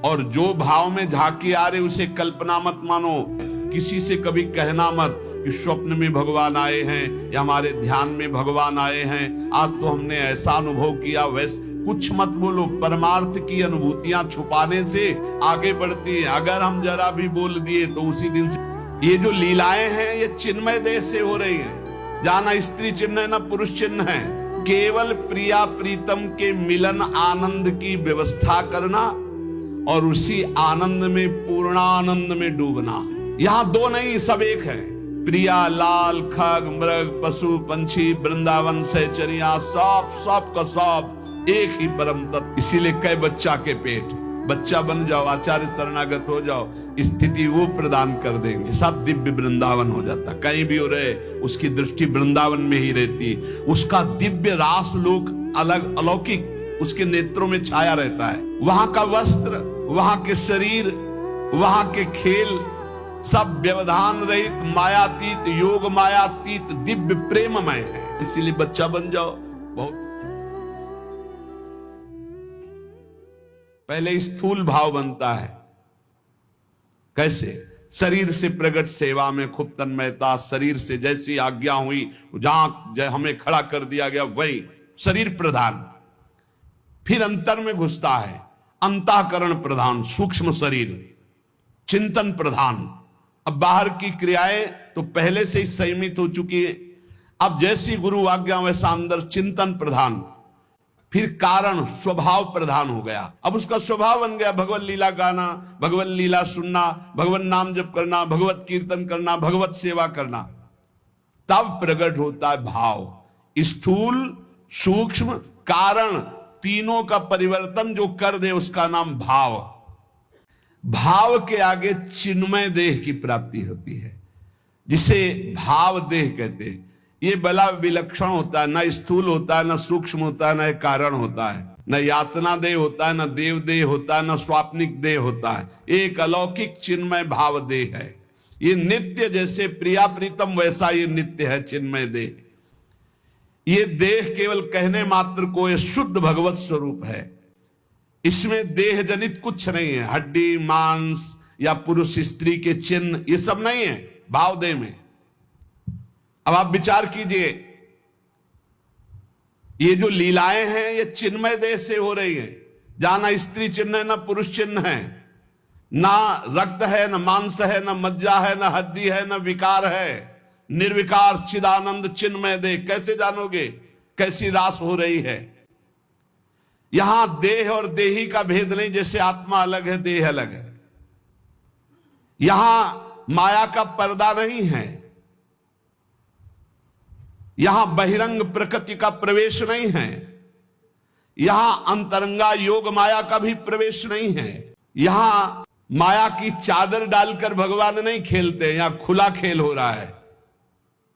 और जो भाव में झांकी आ रहे उसे कल्पना मत मानो। किसी से कभी कहना मत कि स्वप्न में भगवान आए हैं या हमारे ध्यान में भगवान आए हैं, आज तो हमने ऐसा अनुभव किया, वैसे कुछ मत बोलो। परमार्थ की अनुभूतियां छुपाने से आगे बढ़ती हैं। अगर हम जरा भी बोल दिए तो उसी दिन से ये जो लीलाएं हैं ये चिन्मय देह से हो रही हैं, जहां ना स्त्री चिन्ह है ना पुरुष चिन्ह है। केवल प्रिया प्रीतम के मिलन आनंद की व्यवस्था करना और उसी आनंद में पूर्णानंद में डूबना। यहां दो नहीं, सब एक है। प्रिया लाल खग मृग पशु पंछी वृंदावन सहचरिया सब का सब एक ही परम तत्व। इसीलिए कई बच्चा के पेट, बच्चा बन जाओ, आचार्य शरणागत हो जाओ, स्थिति वो प्रदान कर देंगे, सब दिव्य वृंदावन हो जाता। कहीं भी हो रहे उसकी दृष्टि वृंदावन में ही रहती, उसका दिव्य रास लोक अलग अलौकिक उसके नेत्रों में छाया रहता है। वहां का वस्त्र, वहां के शरीर, वहां के खेल सब व्यवधान रहित, मायातीत, योग मायातीत, दिव्य प्रेममय है। इसीलिए बच्चा बन जाओ। बहुत पहले स्थूल भाव बनता है। कैसे? शरीर से प्रकट सेवा में खूब तन्मयता, शरीर से जैसी आज्ञा हुई जहां हमें खड़ा कर दिया गया वही शरीर प्रधान। फिर अंतर में घुसता है, अंतःकरण प्रधान, सूक्ष्म शरीर, चिंतन प्रधान। अब बाहर की क्रियाएं तो पहले से ही संयमित हो चुकी है, अब जैसी गुरु आज्ञा वैसा अंदर चिंतन प्रधान। फिर कारण स्वभाव प्रधान हो गया, अब उसका स्वभाव बन गया भगवत लीला गाना, भगवत लीला सुनना, भगवत नाम जप करना, भगवत कीर्तन करना, भगवत सेवा करना। तब प्रकट होता है भाव। स्थूल सूक्ष्म कारण तीनों का परिवर्तन जो कर दे उसका नाम भाव। भाव के आगे चिन्मय देह की प्राप्ति होती है, जिसे भाव देह कहते हैं। ये बड़ा विलक्षण होता है, न स्थूल होता है, न सूक्ष्म होता है, न कारण होता है, न यातना देह होता है, न देव देह होता है, न स्वाप्निक देह होता है। एक अलौकिक चिन्मय भाव देह है। ये नित्य, जैसे प्रिया प्रीतम वैसा ये नित्य है चिन्मय देह। ये देह केवल कहने मात्र को ये शुद्ध भगवत स्वरूप है। इसमें देह जनित कुछ नहीं है, हड्डी मांस या पुरुष स्त्री के चिन्ह ये सब नहीं है भाव देह में। अब आप विचार कीजिए, ये जो लीलाएं हैं ये चिन्मय देह से हो रही है, जहां ना स्त्री चिन्ह है ना पुरुष चिन्ह है, ना रक्त है, ना मांस है, ना मज्जा है, ना हड्डी है, ना विकार है। निर्विकार चिदानंद चिन्मय देह। कैसे जानोगे कैसी रास हो रही है? यहां देह और देही का भेद नहीं, जैसे आत्मा अलग है देह अलग है। यहां माया का पर्दा नहीं है, यहां बहिरंग प्रकृति का प्रवेश नहीं है, यहां अंतरंगा योग माया का भी प्रवेश नहीं है। यहां माया की चादर डालकर भगवान नहीं खेलते, यहां खुला खेल हो रहा है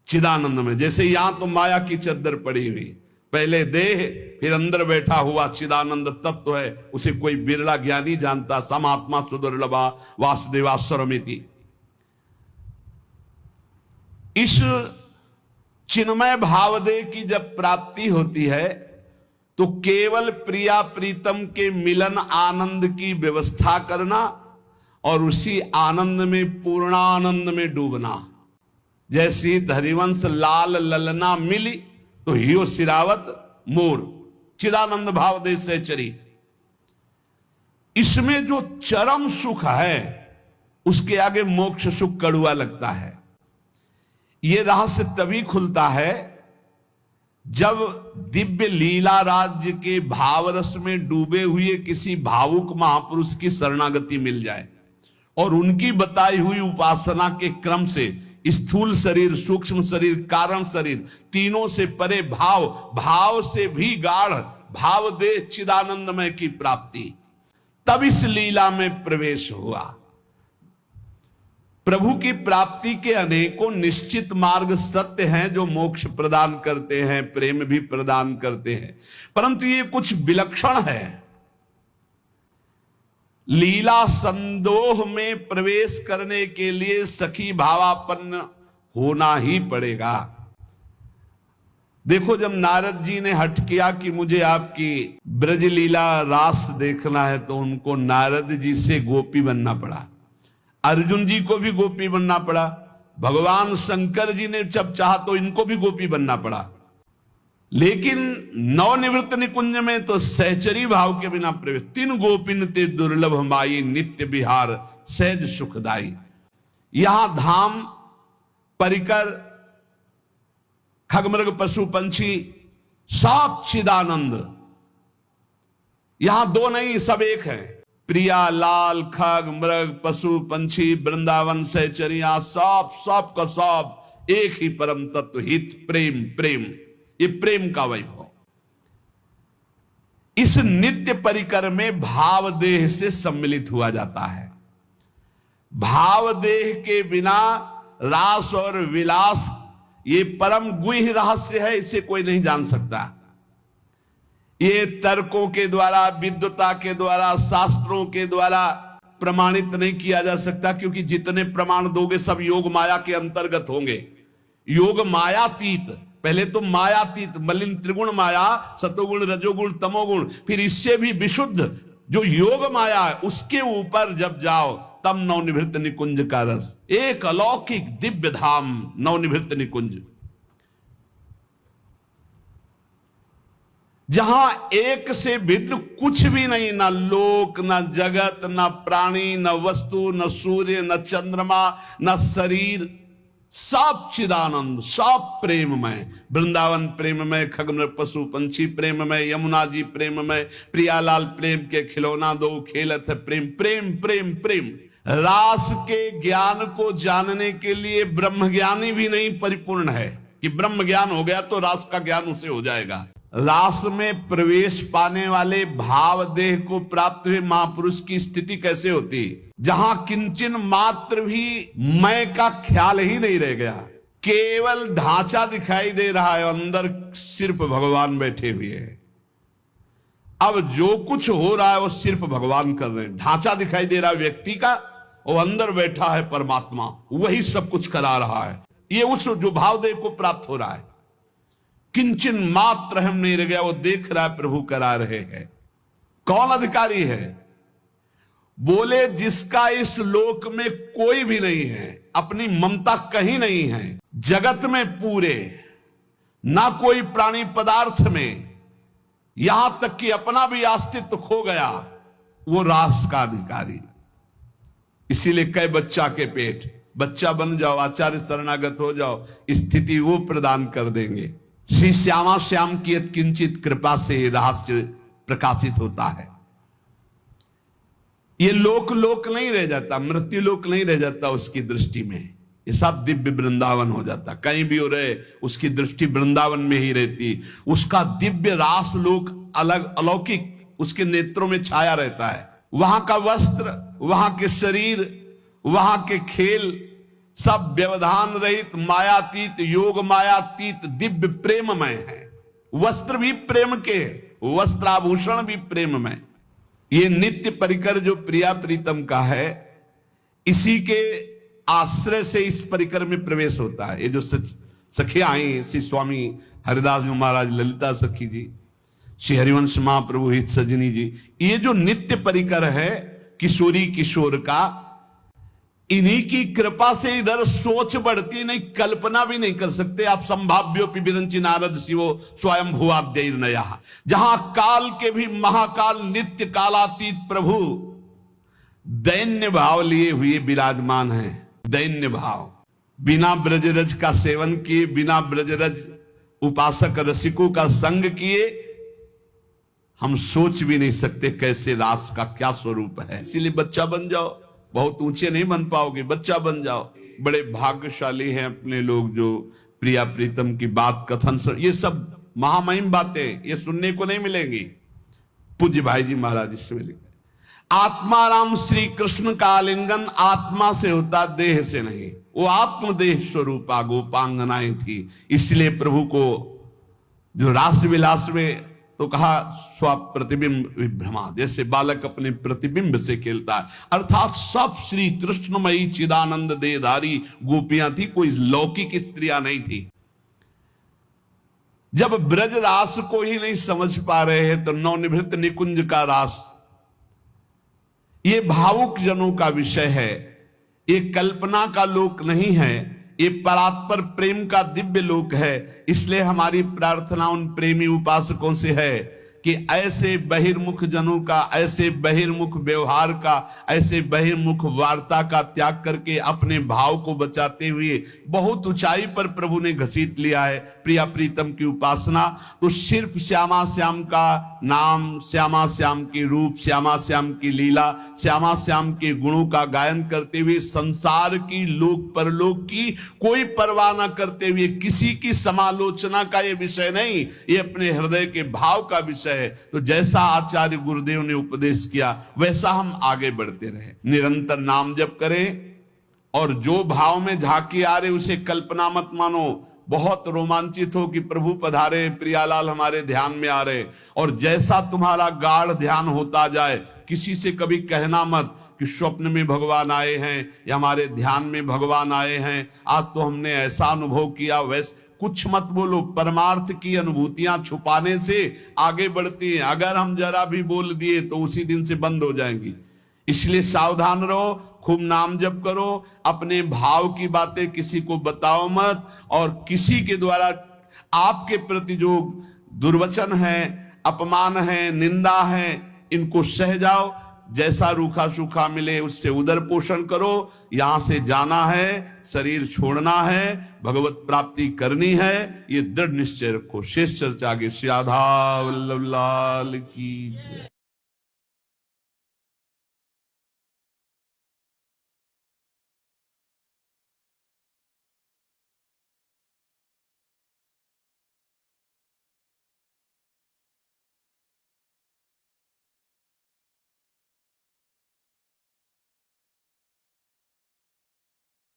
चिदानंद में। जैसे यहां तो माया की चादर पड़ी हुई, पहले देह फिर अंदर बैठा हुआ चिदानंद तत्व है, उसे कोई बिरला ज्ञानी जानता। समात्मा सुदुर्लभा वासुदेवा सर्वमिति। इस चिन्मय भावदेह की जब प्राप्ति होती है तो केवल प्रिया प्रीतम के मिलन आनंद की व्यवस्था करना और उसी आनंद में पूर्णानंद में डूबना। जैसी हरिवंश लाल ललना मिली तो हियो सिरावत मोर, चिदानंद भावदेह से चरी। इसमें जो चरम सुख है उसके आगे मोक्ष सुख कड़ुआ लगता है। यह रहस्य तभी खुलता है जब दिव्य लीला राज्य के भावरस में डूबे हुए किसी भावुक महापुरुष की शरणागति मिल जाए और उनकी बताई हुई उपासना के क्रम से स्थूल शरीर, सूक्ष्म शरीर, कारण शरीर तीनों से परे भाव, भाव से भी गाढ़ भाव दे चिदानंदमय की प्राप्ति, तब इस लीला में प्रवेश हुआ। प्रभु की प्राप्ति के अनेकों निश्चित मार्ग सत्य हैं जो मोक्ष प्रदान करते हैं, प्रेम भी प्रदान करते हैं, परंतु ये कुछ विलक्षण है। लीला संदोह में प्रवेश करने के लिए सखी भावापन्न होना ही पड़ेगा। देखो, जब नारद जी ने हट किया कि मुझे आपकी ब्रजलीला रास देखना है, तो उनको नारद जी से गोपी बनना पड़ा। अर्जुन जी को भी गोपी बनना पड़ा। भगवान शंकर जी ने जब चाहा तो इनको भी गोपी बनना पड़ा। लेकिन नवनिवृत्त निकुंज में तो सहचरी भाव के बिना प्रवेश। तीन गोपिन ते दुर्लभ माई, नित्य विहार सहज सुखदाई। यहां धाम, परिकर, खगमृग पशु पंछी, सब चिदानंद। यहां दो नहीं, सब एक है। प्रिया, लाल, खग, मृग, पशु पंछी, वृंदावन, सहचरिया, सब का सब एक ही परम तत्व, हित, प्रेम। प्रेम, ये प्रेम का वैभव। इस नित्य परिकर में भाव देह से सम्मिलित हुआ जाता है। भाव देह के बिना रास और विलास, ये परम गुह्य रहस्य है, इसे कोई नहीं जान सकता। ये तर्कों के द्वारा, विद्वता के द्वारा, शास्त्रों के द्वारा प्रमाणित नहीं किया जा सकता, क्योंकि जितने प्रमाण दोगे सब योग माया के अंतर्गत होंगे। योग मायातीत, पहले तो मायातीत, मलिन त्रिगुण माया, सतोगुण, रजोगुण, तमोगुण, फिर इससे भी विशुद्ध जो योग माया है, उसके ऊपर जब जाओ तब नवनिवृत्त निकुंज का रस। एक अलौकिक दिव्य धाम नवनिवृत्त निकुंज, जहां एक से भिन्न कुछ भी नहीं, ना लोक, ना जगत, ना प्राणी, न वस्तु, न सूर्य, न चंद्रमा, न शरीर, सब चिदानंद, सब प्रेममय। वृंदावन प्रेममय, खगमृग पशु पंछी प्रेममय, यमुना जी प्रेममय, प्रियालाल प्रेम के खिलौना दो खेलत है प्रेम। प्रेम प्रेम प्रेम। रास के ज्ञान को जानने के लिए ब्रह्म ज्ञानी भी नहीं परिपूर्ण है कि ब्रह्म ज्ञान हो गया तो रास का ज्ञान उसे हो जाएगा। रास में प्रवेश पाने वाले भाव देह को प्राप्त हुए महापुरुष की स्थिति कैसे होती, जहां किंचन मात्र भी मैं का ख्याल ही नहीं रह गया, केवल ढांचा दिखाई दे रहा है, अंदर सिर्फ भगवान बैठे हुए हैं। अब जो कुछ हो रहा है वो सिर्फ भगवान कर रहे हैं। ढांचा दिखाई दे रहा है व्यक्ति का, और अंदर बैठा है परमात्मा, वही सब कुछ करा रहा है। ये उस जो भाव देह को प्राप्त हो रहा है, किंचन मात्र हम नहीं रह गया, वो देख रहा है प्रभु करा रहे हैं। कौन अधिकारी है? बोले जिसका इस लोक में कोई भी नहीं है, अपनी ममता कहीं नहीं है, जगत में पूरे, ना कोई प्राणी पदार्थ में, यहां तक कि अपना भी अस्तित्व खो गया, वो रास का अधिकारी। इसीलिए कई बच्चा के पेट, बच्चा बन जाओ, आचार्य शरणागत हो जाओ, स्थिति वो प्रदान कर देंगे। श्री श्यामा श्याम की किंचित कृपा से रहस्य प्रकाशित होता है। ये लोक नहीं रह जाता, मृत्यु लोक नहीं रह जाता उसकी दृष्टि में, ये सब दिव्य वृंदावन हो जाता। कहीं भी हो रहे उसकी दृष्टि वृंदावन में ही रहती। उसका दिव्य रास लोक अलग अलौकिक उसके नेत्रों में छाया रहता है। वहां का वस्त्र, वहां के शरीर, वहां के खेल सब व्यवधान रहित, मायातीत, योग मायातीत, दिव्य प्रेममय है। वस्त्र भी प्रेम के, वस्त्राभूषण भी प्रेममय। ये नित्य परिकर जो प्रिया प्रीतम का है, इसी के आश्रय से इस परिकर में प्रवेश होता है। ये जो सखियां आई, श्री स्वामी हरिदास जी महाराज, ललिता सखी जी, श्री हरिवंश महाप्रभु हित सजनी जी, ये जो नित्य परिकर है किशोरी किशोर का, इन्हीं की कृपा से इधर सोच बढ़ती, नहीं कल्पना भी नहीं कर सकते आप। संभाव्योपि विरंचि नारद शिवो स्वयं भुवाद्यैर नया, जहां काल के भी महाकाल नित्य कालातीत प्रभु दैन्य भाव लिए हुए विराजमान है। दैन्य भाव, बिना ब्रजरज का सेवन किए, बिना ब्रजरज उपासक रसिकों का संग किए, हम सोच भी नहीं सकते कैसे रास का क्या स्वरूप है। इसीलिए बच्चा बन जाओ, बहुत ऊंचे नहीं बन पाओगे, बच्चा बन जाओ। बड़े भाग्यशाली हैं अपने लोग जो प्रिया प्रीतम की बात कथन, ये सब महामहिम बातें ये सुनने को नहीं मिलेंगी। पूज्य भाई जी महाराज इसमें लिखे, आत्माराम श्री कृष्ण का आलिंगन आत्मा से होता, देह से नहीं। वो आत्मदेह स्वरूपा गोपांगनाएं थी। इसलिए प्रभु को जो रास विलास में तो कहा स्वप्रतिबिंब विभ्रमा, जैसे बालक अपने प्रतिबिंब से खेलता है। अर्थात सब श्री कृष्णमयी चिदानंद देहधारी गोपियां थी, कोई लौकिक स्त्रियां नहीं थी। जब ब्रज रास को ही नहीं समझ पा रहे हैं तो नवनिभृत निकुंज का रास, ये भावुक जनों का विषय है, ये कल्पना का लोक नहीं है, ये परात्पर प्रेम का दिव्य लोक है। इसलिए हमारी प्रार्थना उन प्रेमी उपासकों से है कि ऐसे बहिर्मुख जनों का, ऐसे बहिर्मुख व्यवहार का, ऐसे बहिर्मुख वार्ता का त्याग करके अपने भाव को बचाते हुए बहुत ऊंचाई पर प्रभु ने घसीट लिया है प्रिया प्रीतम की उपासना। तो सिर्फ श्यामा श्याम का नाम, श्यामा श्याम की रूप, श्यामा श्याम की लीला, श्यामा श्याम के गुणों का गायन करते हुए संसार की, लोक परलोक की कोई परवाह न करते हुए, किसी की समालोचना का ये विषय नहीं, ये अपने हृदय के भाव का विषय है। तो जैसा आचार्य गुरुदेव ने उपदेश किया वैसा हम आगे बढ़ते रहे, निरंतर नाम जप करें और जो भाव में झांकी आ रहे उसे कल्पना मत मानो। बहुत रोमांचित हो कि प्रभु पधारे, प्रियालाल हमारे ध्यान में आ रहे, और जैसा तुम्हारा गाढ़ ध्यान होता जाए, किसी से कभी कहना मत कि स्वप्न में भगवान आए हैं या हमारे ध्यान में भगवान आए हैं, आज तो हमने ऐसा अनुभव किया, वैसे कुछ मत बोलो। परमार्थ की अनुभूतियां छुपाने से आगे बढ़ती हैं, अगर हम जरा भी बोल दिए तो उसी दिन से बंद हो जाएंगी। इसलिए सावधान रहो, खूब नाम जप करो, अपने भाव की बातें किसी को बताओ मत, और किसी के द्वारा आपके प्रति जो दुर्वचन है, अपमान है, निंदा है, इनको सह जाओ। जैसा रूखा सूखा मिले उससे उदर पोषण करो। यहां से जाना है, शरीर छोड़ना है, भगवत प्राप्ति करनी है, ये दृढ़ निश्चय रखो। शेष चर्चा आगे। श्री राधा वल्लभ लाल की।